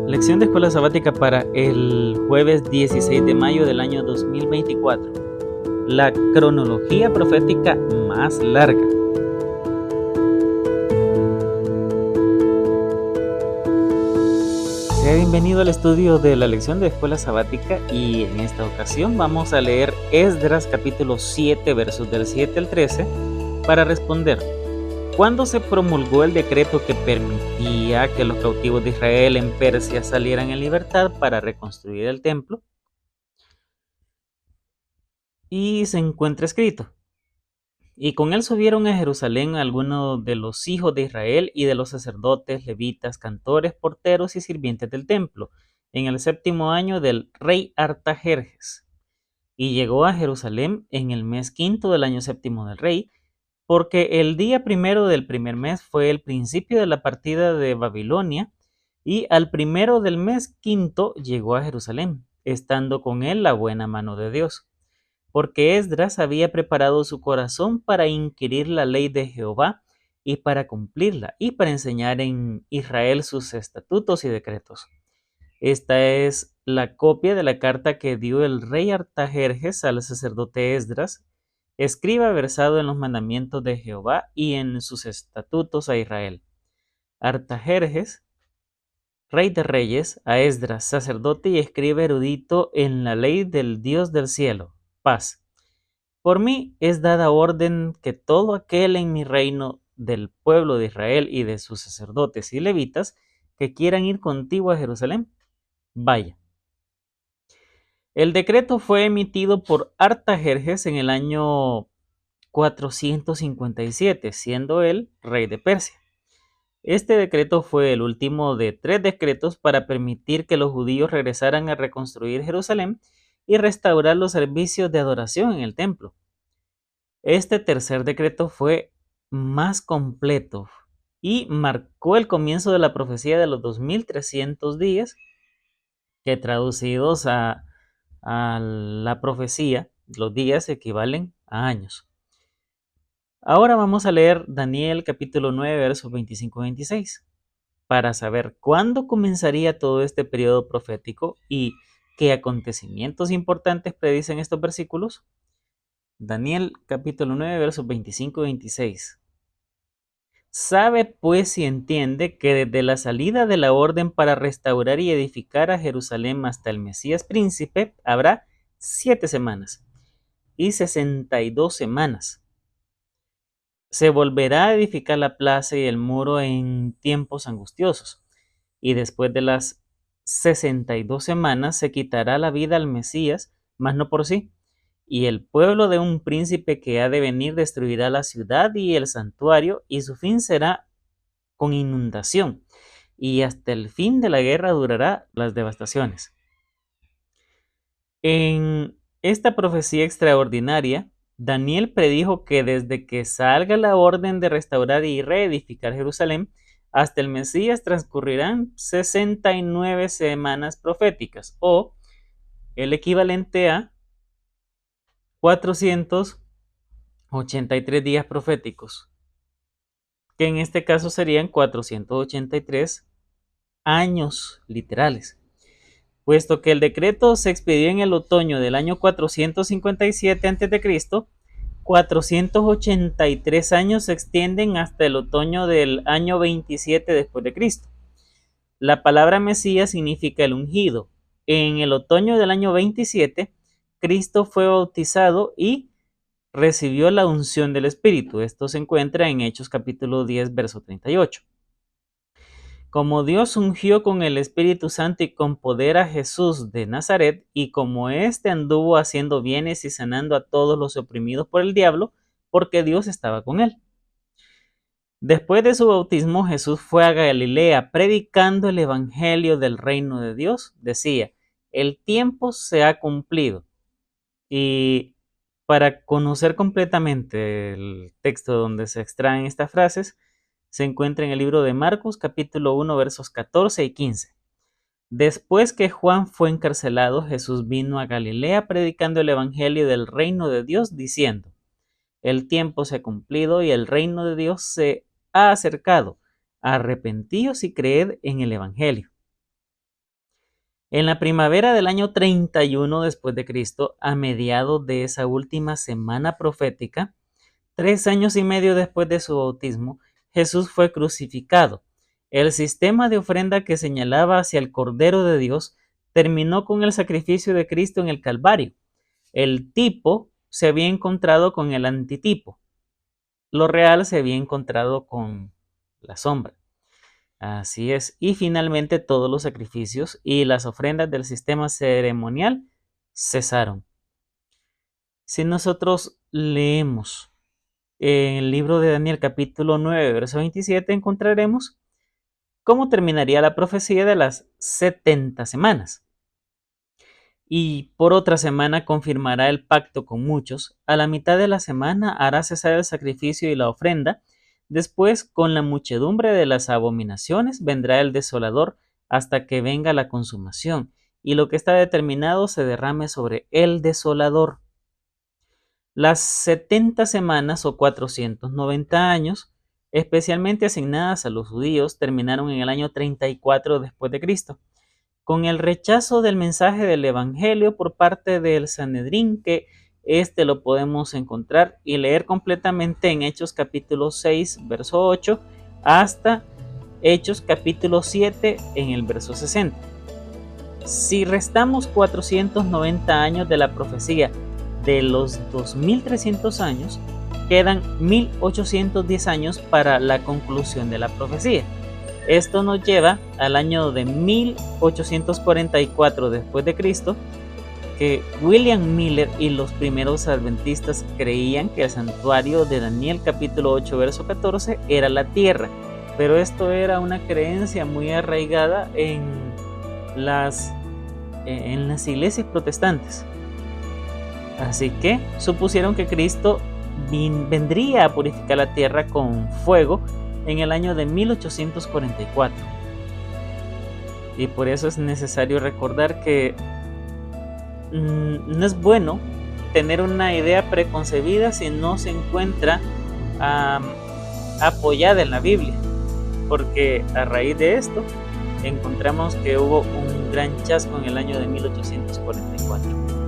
Lección de escuela sabática para el jueves 16 de mayo del año 2024. La cronología profética más larga. Sea bienvenido al estudio de la lección de escuela sabática y en esta ocasión vamos a leer Esdras capítulo 7 versos del 7 al 13 para responder: ¿cuándo se promulgó el decreto que permitía que los cautivos de Israel en Persia salieran en libertad para reconstruir el templo? Y se encuentra escrito: y con él subieron a Jerusalén algunos de los hijos de Israel y de los sacerdotes, levitas, cantores, porteros y sirvientes del templo, en el 7º año del rey Artajerjes. Y llegó a Jerusalén en el mes 5 del año 7 del rey, porque el día 1 del primer mes fue el principio de la partida de Babilonia, y al 1 del mes 5 llegó a Jerusalén, estando con él la buena mano de Dios, porque Esdras había preparado su corazón para inquirir la ley de Jehová y para cumplirla, y para enseñar en Israel sus estatutos y decretos. Esta es la copia de la carta que dio el rey Artajerjes al sacerdote Esdras, escriba versado en los mandamientos de Jehová y en sus estatutos a Israel. Artajerjes, rey de reyes, a Esdras, sacerdote y escriba erudito en la ley del Dios del cielo. Paz. Por mí es dada orden que todo aquel en mi reino del pueblo de Israel y de sus sacerdotes y levitas que quieran ir contigo a Jerusalén, vaya. El decreto fue emitido por Artajerjes en el año 457, siendo él rey de Persia. Este decreto fue el último de 3 decretos para permitir que los judíos regresaran a reconstruir Jerusalén y restaurar los servicios de adoración en el templo. Este tercer decreto fue más completo y marcó el comienzo de la profecía de los 2300 días, que traducidos a la profecía, los días equivalen a años. Ahora vamos a leer Daniel capítulo 9, versos 25 y 26, para saber cuándo comenzaría todo este periodo profético y qué acontecimientos importantes predicen estos versículos. Daniel capítulo 9, versos 25 y 26. Sabe pues y entiende que desde la salida de la orden para restaurar y edificar a Jerusalén hasta el Mesías príncipe habrá 7 semanas y 62 semanas. Se volverá a edificar la plaza y el muro en tiempos angustiosos, y después de las 62 semanas se quitará la vida al Mesías, mas no por sí, y el pueblo de un príncipe que ha de venir destruirá la ciudad y el santuario, y su fin será con inundación, y hasta el fin de la guerra durará las devastaciones. En esta profecía extraordinaria, Daniel predijo que desde que salga la orden de restaurar y reedificar Jerusalén, hasta el Mesías transcurrirán 69 semanas proféticas, o el equivalente a 483 días proféticos, que en este caso serían 483 años literales, puesto que el decreto se expidió en el otoño del año 457 a.C., 483 años se extienden hasta el otoño del año 27 después de Cristo. La palabra Mesías significa el ungido. En el otoño del año 27, Cristo fue bautizado y recibió la unción del Espíritu. Esto se encuentra en Hechos capítulo 10, verso 38. Como Dios ungió con el Espíritu Santo y con poder a Jesús de Nazaret, y como éste anduvo haciendo bienes y sanando a todos los oprimidos por el diablo, porque Dios estaba con él. Después de su bautismo, Jesús fue a Galilea predicando el evangelio del reino de Dios. Decía: el tiempo se ha cumplido. Y para conocer completamente el texto donde se extraen estas frases, se encuentra en el libro de Marcos, capítulo 1, versos 14 y 15. Después que Juan fue encarcelado, Jesús vino a Galilea predicando el evangelio del reino de Dios, diciendo: el tiempo se ha cumplido y el reino de Dios se ha acercado. Arrepentíos y creed en el evangelio. En la primavera del año 31 después de Cristo, a mediados de esa última semana profética, 3 años y medio después de su bautismo, Jesús fue crucificado. El sistema de ofrenda que señalaba hacia el Cordero de Dios terminó con el sacrificio de Cristo en el Calvario. El tipo se había encontrado con el antitipo. Lo real se había encontrado con la sombra. Así es. Y finalmente todos los sacrificios y las ofrendas del sistema ceremonial cesaron. Si nosotros leemos en el libro de Daniel capítulo 9, verso 27, encontraremos cómo terminaría la profecía de las 70 semanas. Y por otra semana confirmará el pacto con muchos. A la mitad de la semana hará cesar el sacrificio y la ofrenda. Después, con la muchedumbre de las abominaciones, vendrá el desolador hasta que venga la consumación, y lo que está determinado se derrame sobre el desolador. Las 70 semanas o 490 años, especialmente asignadas a los judíos, terminaron en el año 34 después de Cristo, con el rechazo del mensaje del Evangelio por parte del Sanedrín, que lo podemos encontrar y leer completamente en Hechos capítulo 6, verso 8, hasta Hechos capítulo 7 en el verso 60. Si restamos 490 años de la profecía de los 2300 años, quedan 1810 años para la conclusión de la profecía. Esto nos lleva al año de 1844 después de Cristo, que William Miller y los primeros adventistas creían que el santuario de Daniel capítulo 8 verso 14 era la tierra, pero esto era una creencia muy arraigada en las iglesias protestantes. Así que supusieron que Cristo vendría a purificar la tierra con fuego en el año de 1844. Y por eso es necesario recordar que no es bueno tener una idea preconcebida si no se encuentra apoyada en la Biblia, porque a raíz de esto encontramos que hubo un gran chasco en el año de 1844.